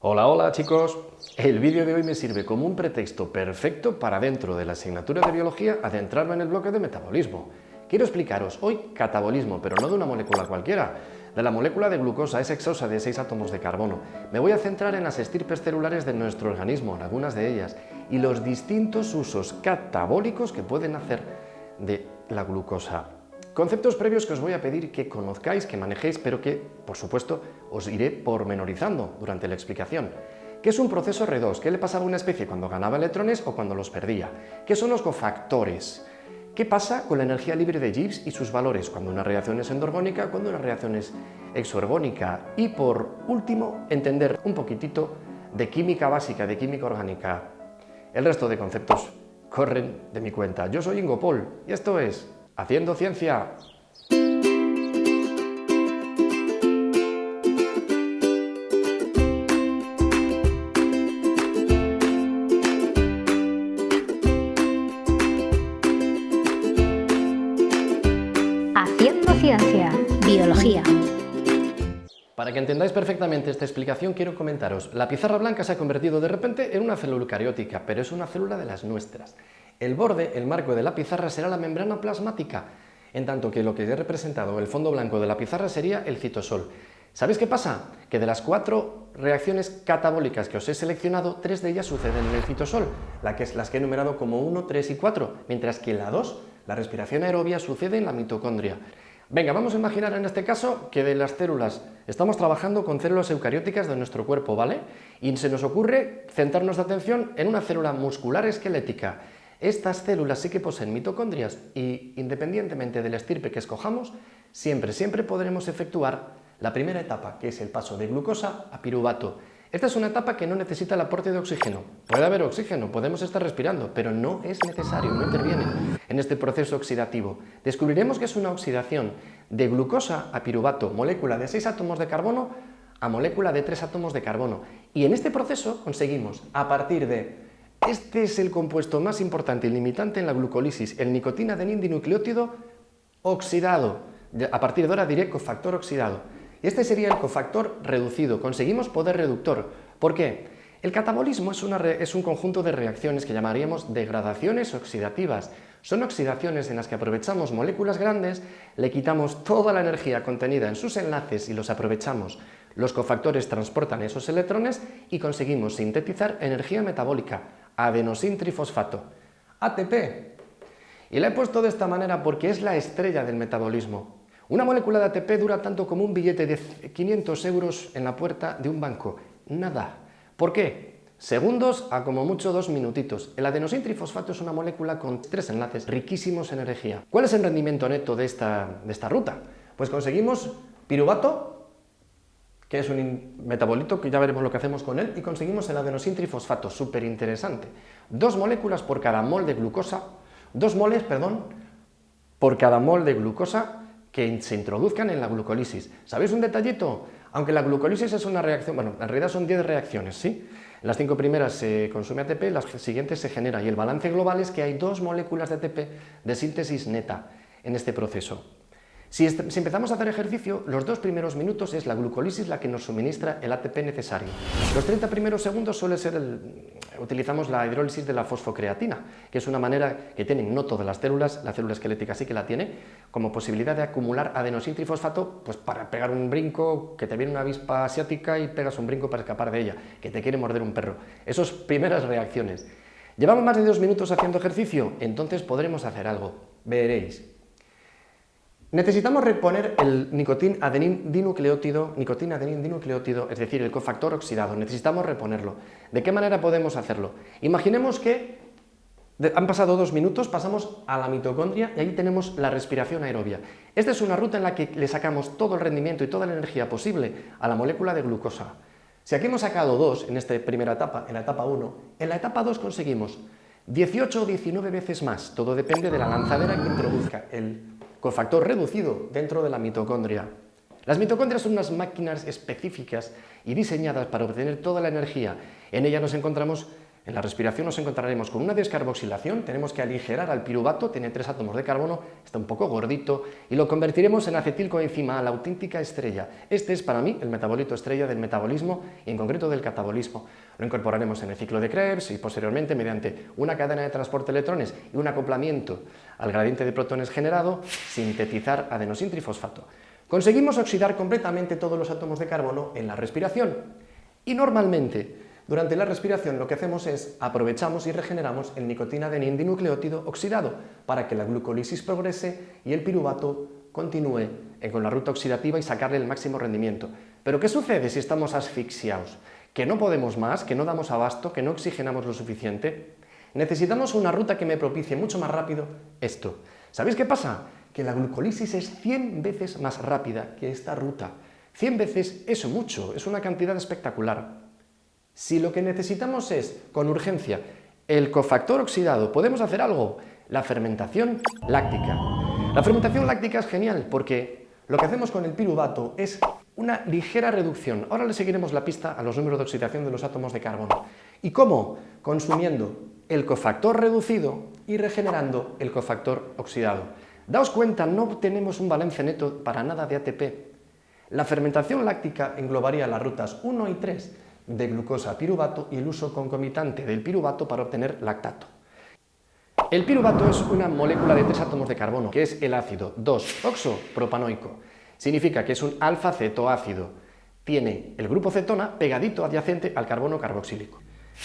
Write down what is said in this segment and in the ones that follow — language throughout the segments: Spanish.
Hola, hola chicos. El vídeo de hoy me sirve como un pretexto perfecto para dentro de la asignatura de biología adentrarme en el bloque de metabolismo. Quiero explicaros hoy catabolismo, pero no de una molécula cualquiera, de la molécula de glucosa, es hexosa de 6 átomos de carbono. Me voy a centrar en las estirpes celulares de nuestro organismo, en algunas de ellas, y los distintos usos catabólicos que pueden hacer de la glucosa. Conceptos previos que os voy a pedir que conozcáis, que manejéis, pero que, por supuesto, os iré pormenorizando durante la explicación. ¿Qué es un proceso R2? ¿Qué le pasaba a una especie cuando ganaba electrones o cuando los perdía? ¿Qué son los cofactores? ¿Qué pasa con la energía libre de Gibbs y sus valores cuando una reacción es endorgónica, cuando una reacción es exoergónica? Y por último, entender un poquitito de química básica, de química orgánica. El resto de conceptos corren de mi cuenta. Yo soy Ingo Pol y esto es Haciendo Ciencia. Haciendo Ciencia, Biología. Para que entendáis perfectamente esta explicación, quiero comentaros, la pizarra blanca se ha convertido de repente en una célula eucariótica, pero es una célula de las nuestras. El borde, el marco de la pizarra será la membrana plasmática, en tanto que lo que he representado, el fondo blanco de la pizarra, sería el citosol. ¿Sabéis qué pasa? Que de las 4 reacciones catabólicas que os he seleccionado, 3 de ellas suceden en el citosol, las que he numerado como 1, 3 y 4, mientras que la 2, la respiración aerobia, sucede en la mitocondria. Venga, vamos a imaginar en este caso que de las células estamos trabajando con células eucarióticas de nuestro cuerpo, ¿vale? Y se nos ocurre centrarnos la atención en una célula muscular esquelética. Estas células sí que poseen mitocondrias y, independientemente del estirpe que escojamos, siempre podremos efectuar la primera etapa, que es el paso de glucosa a piruvato. Esta es una etapa que no necesita el aporte de oxígeno. Puede haber oxígeno, podemos estar respirando, pero no es necesario, no interviene en este proceso oxidativo. Descubriremos que es una oxidación de glucosa a piruvato, molécula de 6 átomos de carbono a molécula de 3 átomos de carbono. Y en este proceso conseguimos, a partir de... Este es el compuesto más importante y limitante en la glucólisis, el nicotina-adenin-dinucleótido oxidado. A partir de ahora diré cofactor oxidado. Este sería el cofactor reducido. Conseguimos poder reductor. ¿Por qué? El catabolismo es un conjunto de reacciones que llamaríamos degradaciones oxidativas. Son oxidaciones en las que aprovechamos moléculas grandes, le quitamos toda la energía contenida en sus enlaces y los aprovechamos. Los cofactores transportan esos electrones y conseguimos sintetizar energía metabólica, adenosintrifosfato, ATP. Y la he puesto de esta manera porque es la estrella del metabolismo. Una molécula de ATP dura tanto como un billete de 500 euros en la puerta de un banco. Nada. ¿Por qué? Segundos a como mucho 2 minutitos. El adenosintrifosfato es una molécula con 3 enlaces riquísimos en energía. ¿Cuál es el rendimiento neto de esta ruta? Pues conseguimos piruvato, que es un metabolito, que ya veremos lo que hacemos con él, y conseguimos el adenosintrifosfato, súper interesante. 2 moléculas por cada mol de glucosa, 2 moles, por cada mol de glucosa que se introduzcan en la glucólisis. ¿Sabéis un detallito? Aunque la glucólisis es una reacción, bueno, en realidad son 10 reacciones, ¿sí? En las 5 primeras se consume ATP, las siguientes se genera, y el balance global es que hay 2 moléculas de ATP de síntesis neta en este proceso. Si empezamos a hacer ejercicio, los 2 primeros minutos es la glucólisis la que nos suministra el ATP necesario. Los 30 primeros segundos utilizamos la hidrólisis de la fosfocreatina, que es una manera que tienen no todas las células, la célula esquelética sí que la tiene, como posibilidad de acumular adenosintrifosfato, pues para pegar un brinco, que te viene una avispa asiática y pegas un brinco para escapar de ella, que te quiere morder un perro. Esas primeras reacciones. ¿Llevamos más de 2 minutos haciendo ejercicio? Entonces podremos hacer algo. Veréis. Necesitamos reponer el nicotina-adenin-dinucleótido, es decir, el cofactor oxidado. Necesitamos reponerlo. ¿De qué manera podemos hacerlo? Imaginemos que han pasado 2 minutos, pasamos a la mitocondria y ahí tenemos la respiración aerobia. Esta es una ruta en la que le sacamos todo el rendimiento y toda la energía posible a la molécula de glucosa. Si aquí hemos sacado 2 en esta primera etapa, en la etapa 1, en la etapa 2 conseguimos 18 o 19 veces más. Todo depende de la lanzadera que introduzca el cofactor reducido dentro de la mitocondria. Las mitocondrias son unas máquinas específicas y diseñadas para obtener toda la energía. En ellas nos encontramos En la respiración nos encontraremos con una descarboxilación, tenemos que aligerar al piruvato, tiene 3 átomos de carbono, está un poco gordito, y lo convertiremos en acetilcoenzima, la auténtica estrella. Este es para mí el metabolito estrella del metabolismo y en concreto del catabolismo. Lo incorporaremos en el ciclo de Krebs y posteriormente mediante una cadena de transporte de electrones y un acoplamiento al gradiente de protones generado, sintetizar adenosintrifosfato. Conseguimos oxidar completamente todos los átomos de carbono en la respiración y normalmente durante la respiración lo que hacemos es aprovechamos y regeneramos el nicotina-adenin dinucleótido oxidado para que la glucólisis progrese y el piruvato continúe con la ruta oxidativa y sacarle el máximo rendimiento. Pero ¿qué sucede si estamos asfixiados? ¿Que no podemos más? ¿Que no damos abasto? ¿Que no oxigenamos lo suficiente? Necesitamos una ruta que me propicie mucho más rápido esto. ¿Sabéis qué pasa? Que la glucólisis es 100 veces más rápida que esta ruta. 100 veces es mucho, es una cantidad espectacular. Si lo que necesitamos es, con urgencia, el cofactor oxidado, ¿podemos hacer algo? La fermentación láctica. La fermentación láctica es genial porque lo que hacemos con el piruvato es una ligera reducción. Ahora le seguiremos la pista a los números de oxidación de los átomos de carbono. ¿Y cómo? Consumiendo el cofactor reducido y regenerando el cofactor oxidado. Daos cuenta, no tenemos un balance neto para nada de ATP. La fermentación láctica englobaría las rutas 1 y 3 de glucosa a piruvato y el uso concomitante del piruvato para obtener lactato. El piruvato es una molécula de 3 átomos de carbono, que es el ácido 2-oxopropanoico. Significa que es un alfa-cetoácido. Tiene el grupo cetona pegadito adyacente al carbono carboxílico.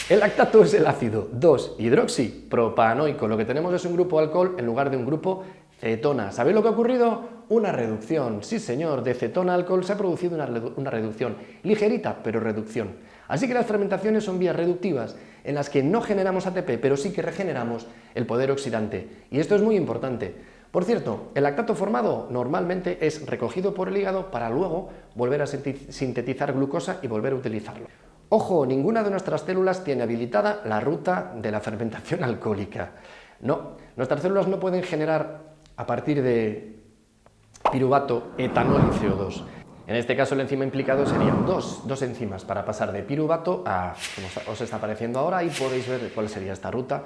El lactato es el ácido 2-hidroxipropanoico. Lo que tenemos es un grupo alcohol en lugar de un grupo cetona. ¿Sabéis lo que ha ocurrido? Una reducción. Sí, señor, de cetona a alcohol se ha producido una reducción. Ligerita, pero reducción. Así que las fermentaciones son vías reductivas en las que no generamos ATP, pero sí que regeneramos el poder oxidante. Y esto es muy importante. Por cierto, el lactato formado normalmente es recogido por el hígado para luego volver a sintetizar glucosa y volver a utilizarlo. Ojo, ninguna de nuestras células tiene habilitada la ruta de la fermentación alcohólica. No, nuestras células no pueden generar a partir de piruvato, etanol y CO2. En este caso el enzima implicado serían dos enzimas para pasar de piruvato a, como os está apareciendo ahora, ahí podéis ver cuál sería esta ruta.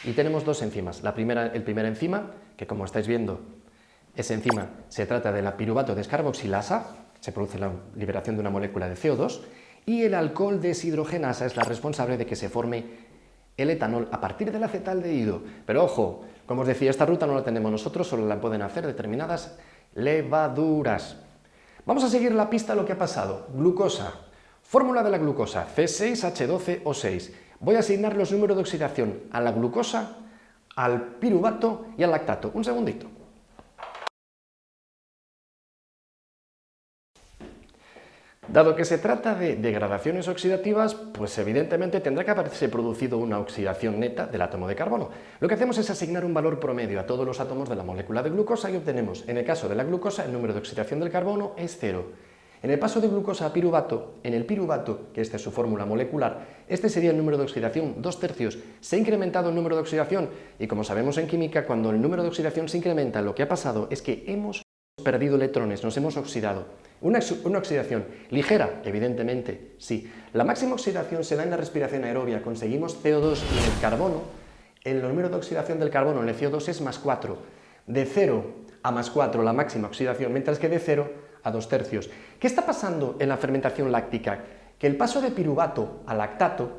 Y tenemos 2 enzimas. El primer enzima, que como estáis viendo, esa enzima se trata de la piruvato descarboxilasa, se produce la liberación de una molécula de CO2, y el alcohol deshidrogenasa es la responsable de que se forme el etanol a partir del acetaldehído. Pero ojo, como os decía, esta ruta no la tenemos nosotros, solo la pueden hacer determinadas levaduras. Vamos a seguir la pista de lo que ha pasado. Glucosa. Fórmula de la glucosa, C6H12O6. Voy a asignar los números de oxidación a la glucosa, al piruvato y al lactato. Un segundito. Dado que se trata de degradaciones oxidativas, pues evidentemente tendrá que haberse producido una oxidación neta del átomo de carbono. Lo que hacemos es asignar un valor promedio a todos los átomos de la molécula de glucosa y obtenemos, en el caso de la glucosa, el número de oxidación del carbono es 0. En el paso de glucosa a piruvato, en el piruvato, que esta es su fórmula molecular, este sería el número de oxidación 2/3. Se ha incrementado el número de oxidación y como sabemos en química, cuando el número de oxidación se incrementa, lo que ha pasado es que hemos perdido electrones, nos hemos oxidado. Una oxidación ligera, evidentemente, sí. La máxima oxidación se da en la respiración aerobia. Conseguimos CO2 y en el carbono, el número de oxidación del carbono en el CO2 es +4. De 0 a +4 la máxima oxidación, mientras que de 0 a 2/3. ¿Qué está pasando en la fermentación láctica? Que el paso de piruvato a lactato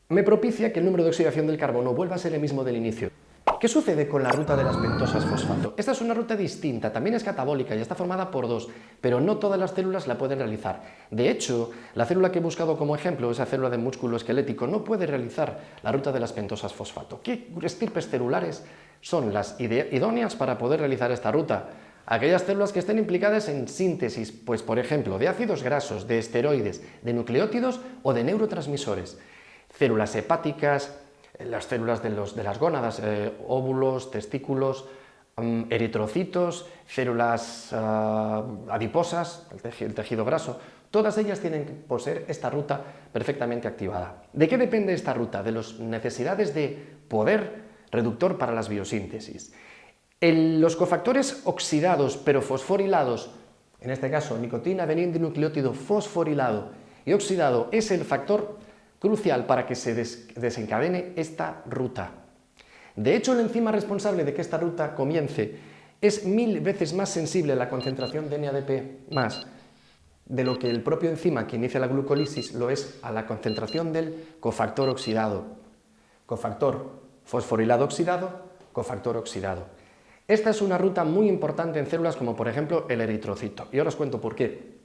me propicia que el número de oxidación del carbono vuelva a ser el mismo del inicio. ¿Qué sucede con la ruta de las pentosas fosfato? Esta es una ruta distinta, también es catabólica y está formada por 2, pero no todas las células la pueden realizar. De hecho, la célula que he buscado como ejemplo, esa célula de músculo esquelético, no puede realizar la ruta de las pentosas fosfato. ¿Qué estirpes celulares son las idóneas para poder realizar esta ruta? Aquellas células que estén implicadas en síntesis, pues por ejemplo, de ácidos grasos, de esteroides, de nucleótidos o de neurotransmisores. Células hepáticas, las células de las gónadas, óvulos, testículos, eritrocitos, células adiposas, el tejido graso, todas ellas tienen que poseer esta ruta perfectamente activada. ¿De qué depende esta ruta? De las necesidades de poder reductor para las biosíntesis. Los cofactores oxidados pero fosforilados, en este caso nicotina, adenin dinucleótido fosforilado y oxidado, es el factor crucial para que se desencadene esta ruta. De hecho, el enzima responsable de que esta ruta comience es 1000 veces más sensible a la concentración de NADP más de lo que el propio enzima que inicia la glucólisis lo es a la concentración del cofactor oxidado. Cofactor fosforilado oxidado, cofactor oxidado. Esta es una ruta muy importante en células como por ejemplo el eritrocito. Y ahora os cuento por qué.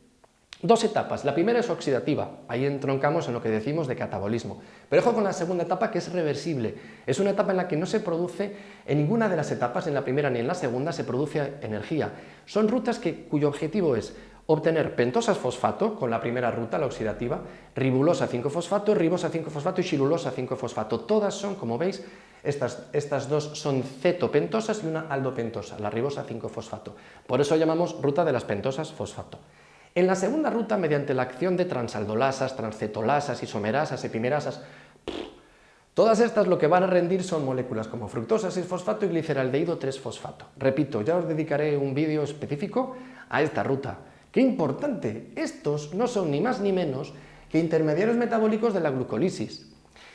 Dos etapas. La primera es oxidativa. Ahí entroncamos en lo que decimos de catabolismo. Pero ojo con la segunda etapa, que es reversible. Es una etapa en la que no se produce, en ninguna de las etapas, en la primera ni en la segunda, se produce energía. Son rutas cuyo objetivo es obtener pentosas fosfato, con la primera ruta, la oxidativa, ribulosa 5-fosfato, ribosa 5-fosfato y chirulosa 5-fosfato. Todas son, como veis, estas dos son cetopentosas y una aldopentosa, la ribosa 5-fosfato. Por eso llamamos ruta de las pentosas fosfato. En la segunda ruta, mediante la acción de transaldolasas, transcetolasas, isomerasas, epimerasas, todas estas lo que van a rendir son moléculas como fructosa 6-fosfato y gliceraldehído 3-fosfato. Repito, ya os dedicaré un vídeo específico a esta ruta. ¡Qué importante! Estos no son ni más ni menos que intermediarios metabólicos de la glucólisis.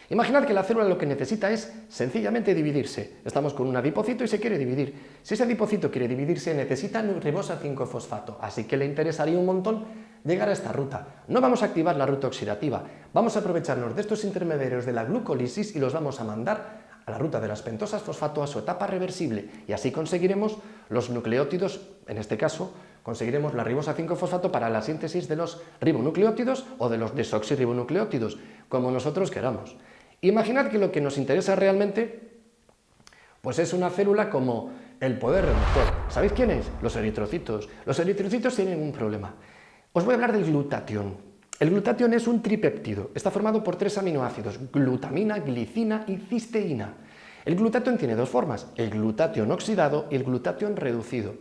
Imaginad que la célula lo que necesita es sencillamente dividirse. Estamos con un adipocito y se quiere dividir. Si ese adipocito quiere dividirse, necesita ribosa 5-fosfato, así que le interesaría un montón llegar a esta ruta. No vamos a activar la ruta oxidativa, vamos a aprovecharnos de estos intermediarios de la glucólisis y los vamos a mandar a la ruta de las pentosas fosfato a su etapa reversible, y así conseguiremos los nucleótidos, en este caso, conseguiremos la ribosa 5-fosfato para la síntesis de los ribonucleótidos o de los desoxirribonucleótidos, como nosotros queramos. Imaginad que lo que nos interesa realmente pues es una célula como el poder reductor. ¿Sabéis quién es? Los eritrocitos. Los eritrocitos tienen un problema. Os voy a hablar del glutatión. El glutatión es un tripéptido. Está formado por 3 aminoácidos: glutamina, glicina y cisteína. El glutatión tiene 2 formas: el glutatión oxidado y el glutatión reducido.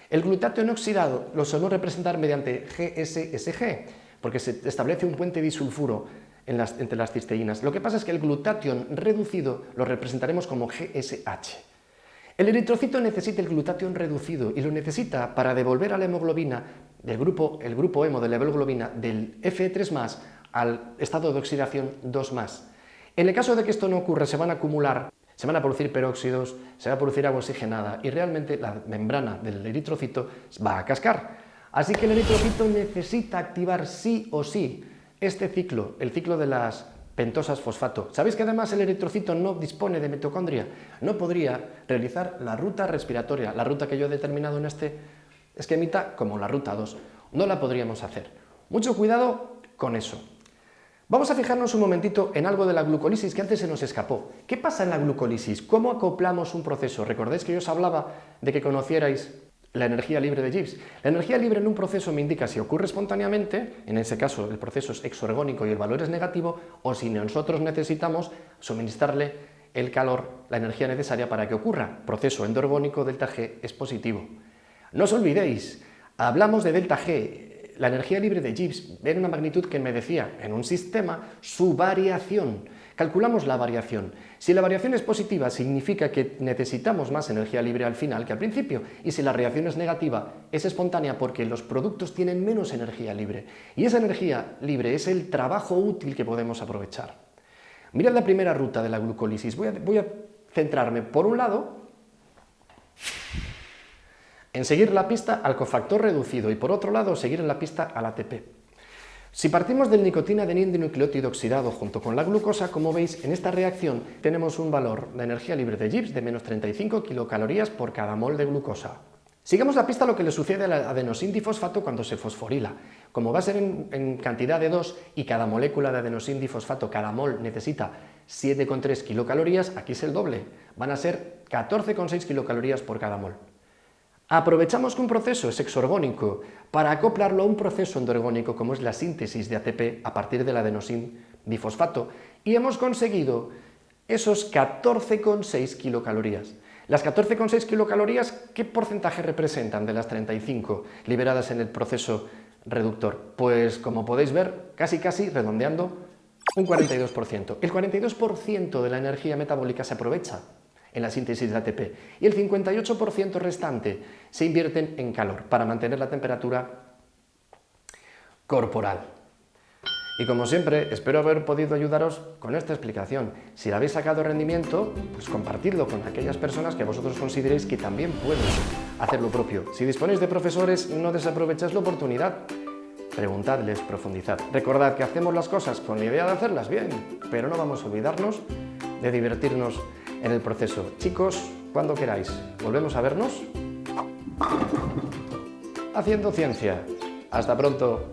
El glutatión oxidado lo solemos representar mediante GSSG, porque se establece un puente disulfuro entre las cisteínas. Lo que pasa es que el glutatión reducido lo representaremos como GSH. El eritrocito necesita el glutatión reducido y lo necesita para devolver a la hemoglobina el grupo hemo de la hemoglobina del Fe3+ al estado de oxidación 2+. En el caso de que esto no ocurra, se van a producir peróxidos, se va a producir agua oxigenada y realmente la membrana del eritrocito va a cascar. Así que el eritrocito necesita activar sí o sí este ciclo, el ciclo de las pentosas fosfato. ¿Sabéis que además el eritrocito no dispone de mitocondria? No podría realizar la ruta respiratoria, la ruta que yo he determinado en este esquemita como la ruta 2. No la podríamos hacer. Mucho cuidado con eso. Vamos a fijarnos un momentito en algo de la glucólisis que antes se nos escapó. ¿Qué pasa en la glucólisis? ¿Cómo acoplamos un proceso? ¿Recordáis que yo os hablaba de que conocierais la energía libre de Gibbs? La energía libre en un proceso me indica si ocurre espontáneamente, en ese caso el proceso es exoergónico y el valor es negativo, o si nosotros necesitamos suministrarle el calor, la energía necesaria para que ocurra. Proceso endoergónico, delta G es positivo. No os olvidéis, hablamos de delta G, la energía libre de Gibbs era una magnitud que me decía en un sistema su variación. Calculamos la variación. Si la variación es positiva, significa que necesitamos más energía libre al final que al principio. Y si la reacción es negativa, es espontánea porque los productos tienen menos energía libre. Y esa energía libre es el trabajo útil que podemos aprovechar. Mirad la primera ruta de la glucólisis. Voy a centrarme, por un lado, en seguir la pista al cofactor reducido y, por otro lado, seguir en la pista al ATP. Si partimos del nicotina-adenina dinucleótido oxidado junto con la glucosa, como veis, en esta reacción tenemos un valor de energía libre de Gibbs de menos 35 kilocalorías por cada mol de glucosa. Sigamos la pista a lo que le sucede al adenosín difosfato cuando se fosforila. Como va a ser en cantidad de 2 y cada molécula de adenosín difosfato, cada mol necesita 7,3 kilocalorías, aquí es el doble, van a ser 14,6 kilocalorías por cada mol. Aprovechamos que un proceso es exoergónico para acoplarlo a un proceso endoergónico como es la síntesis de ATP a partir del adenosín difosfato y hemos conseguido esos 14,6 kilocalorías. Las 14,6 kilocalorías, ¿qué porcentaje representan de las 35 liberadas en el proceso reductor? Pues como podéis ver, casi redondeando, un 42%. El 42% de la energía metabólica se aprovecha en la síntesis de ATP y el 58% restante se invierten en calor para mantener la temperatura corporal. Y como siempre, espero haber podido ayudaros con esta explicación. Si le habéis sacado rendimiento, pues compartidlo con aquellas personas que vosotros consideréis que también pueden hacer lo propio. Si disponéis de profesores, no desaprovechéis la oportunidad. Preguntadles, profundizad. Recordad que hacemos las cosas con la idea de hacerlas bien, pero no vamos a olvidarnos de divertirnos en el proceso. Chicos, cuando queráis, volvemos a vernos haciendo ciencia. Hasta pronto.